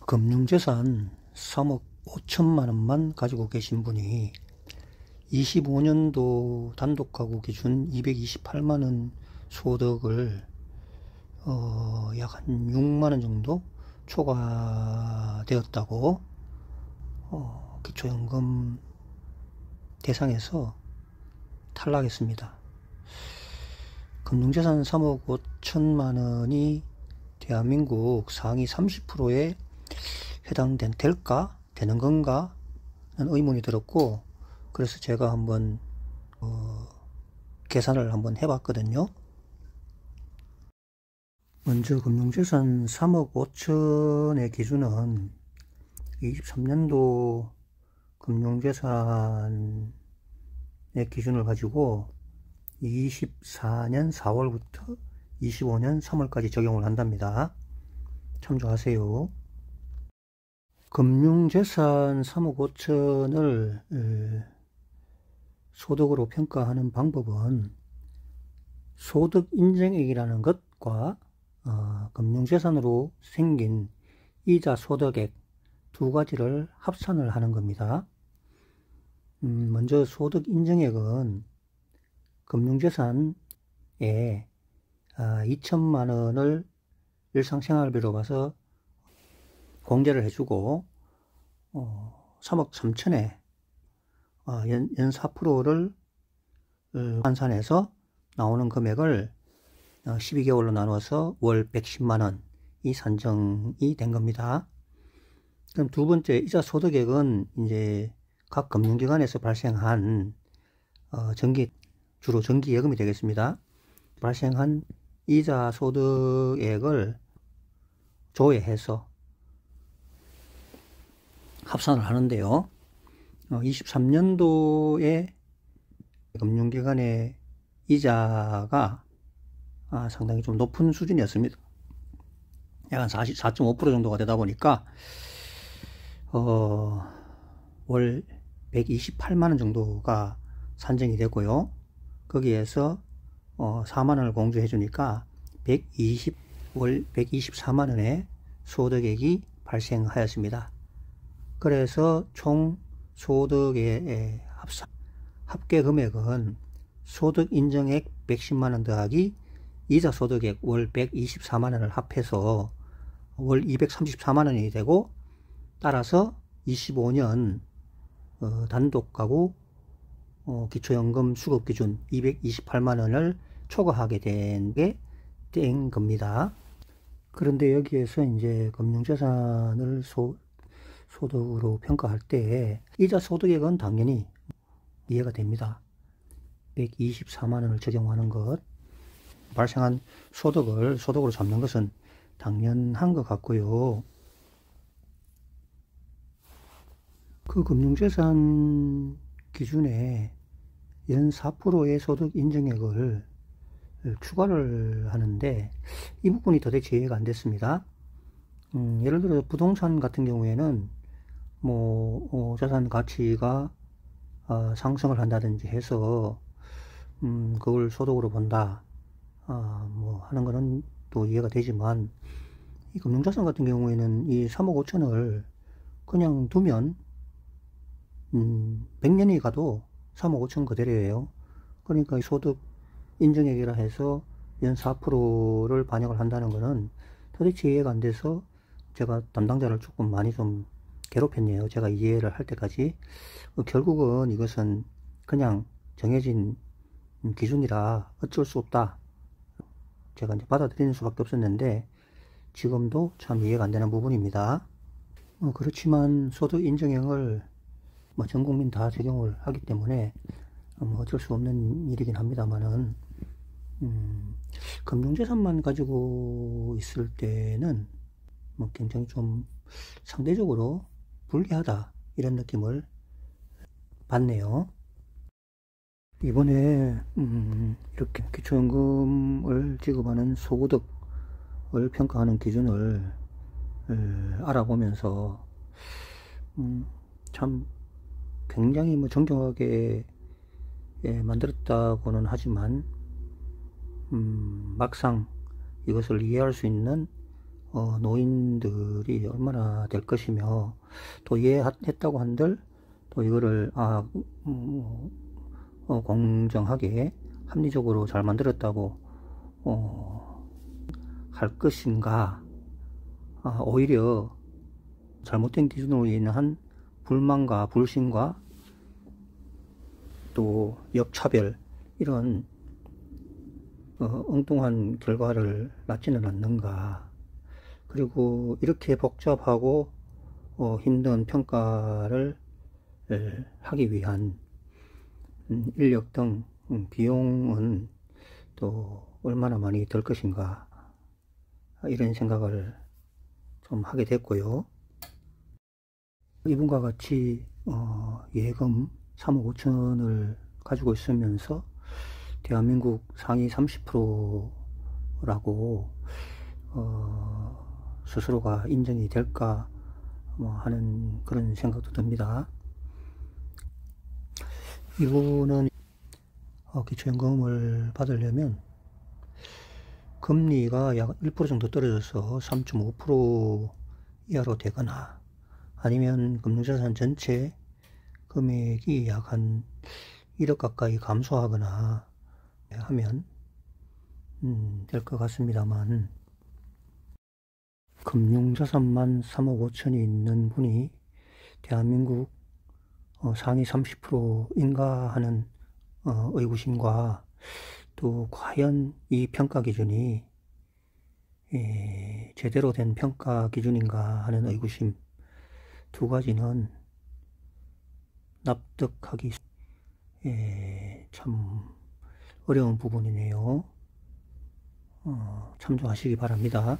금융재산 3억 5천만 원만 가지고 계신 분이 25년도 단독가구 기준 228만 원 소득을 약 한 6만 원 정도 초과되었다고 기초연금 대상에서 탈락했습니다. 금융재산 3억 5천만 원이 대한민국 상위 30%에 되는 건가? 하는 의문이 들었고, 그래서 제가 한번 계산을 한번 해봤거든요. 먼저 금융재산 3억 5천의 기준은 23년도 금융재산의 기준을 가지고 24년 4월부터 25년 3월까지 적용을 한답니다. 참조하세요. 금융재산 3억 5천을 소득으로 평가하는 방법은 소득인정액이라는 것과 금융재산으로 생긴 이자 소득액 두 가지를 합산을 하는 겁니다. 먼저 소득인정액은 금융재산에 2천만 원을 일상생활비로 봐서 공제를 해주고 3억 3천에 연 4%를 환산해서 나오는 금액을 12개월로 나누어서 월 110만 원이 산정이 된 겁니다. 그럼 두 번째 이자 소득액은 이제 각 금융기관에서 발생한 주로 정기예금이 되겠습니다. 발생한 이자 소득액을 조회해서 합산을 하는데요. 23년도에 금융기관의 이자가 상당히 좀 높은 수준이었습니다. 약 한 4.5% 정도가 되다 보니까 월 128만 원 정도가 산정이 되고요. 거기에서 4만 원을 공제해 주니까 월 124만 원의 소득액이 발생하였습니다. 그래서 총 소득의 합계 금액은 소득 인정액 110만 원 더하기 이자 소득액 월 124만 원을 합해서 월 234만 원이 되고, 따라서 25년 단독가구 기초연금 수급 기준 228만 원을 초과하게 된 겁니다. 그런데 여기에서 이제 금융재산을 소득으로 평가할 때 이자 소득액은 당연히 이해가 됩니다. 124만 원을 적용하는 것, 발생한 소득으로 잡는 것은 당연한 것 같고요. 그 금융재산 기준에 연 4%의 소득 인정액을 추가를 하는데 이 부분이 도대체 이해가 안 됐습니다. 예를 들어 부동산 같은 경우에는 자산 가치가 상승을 한다든지 해서 그걸 소득으로 본다 하는 거는 또 이해가 되지만, 이 금융자산 같은 경우에는 이 3억 5천을 그냥 두면 100년이 가도 3억 5천 그대로예요. 그러니까 소득 인정액이라 해서 연 4%를 반영을 한다는 거는 도대체 이해가 안 돼서 제가 담당자를 조금 많이 좀 괴롭혔네요. 제가 이해를 할 때까지. 결국은 이것은 그냥 정해진 기준이라 어쩔 수 없다. 제가 이제 받아들이는 수밖에 없었는데 지금도 참 이해가 안 되는 부분입니다. 그렇지만 소득 인정액을 전 국민 다 적용을 하기 때문에 어쩔 수 없는 일이긴 합니다만은, 금융재산만 가지고 있을 때는 굉장히 좀 상대적으로 불리하다 이런 느낌을 받네요. 이번에 이렇게 기초연금을 지급하는 소득을 평가하는 기준을 알아보면서 참 굉장히 정교하게 만들었다고는 하지만 막상 이것을 이해할 수 있는 노인들이 얼마나 될 것이며, 또 이해했다고 한들 또 이거를 공정하게 합리적으로 잘 만들었다고 할 것인가, 오히려 잘못된 기준으로 인한 불만과 불신과 또 역차별, 이런 엉뚱한 결과를 낳지는 않는가. 그리고 이렇게 복잡하고 힘든 평가를 하기 위한 인력 등 비용은 또 얼마나 많이 들 것인가, 이런 생각을 좀 하게 됐고요. 이분과 같이 예금 3억 5천을 가지고 있으면서 대한민국 상위 30%라고 스스로가 인정이 될까 하는 그런 생각도 듭니다. 이분은 기초연금을 받으려면 금리가 약 1% 정도 떨어져서 3.5% 이하로 되거나, 아니면 금융자산 전체 금액이 약 한 1억 가까이 감소하거나 하면 될 것 같습니다만, 금융자산만 3억 5천이 있는 분이 대한민국 상위 30%인가 하는 의구심과, 또 과연 이 평가 기준이 제대로 된 평가 기준인가 하는 의구심, 두 가지는 납득하기 참 어려운 부분이네요. 참조하시기 바랍니다.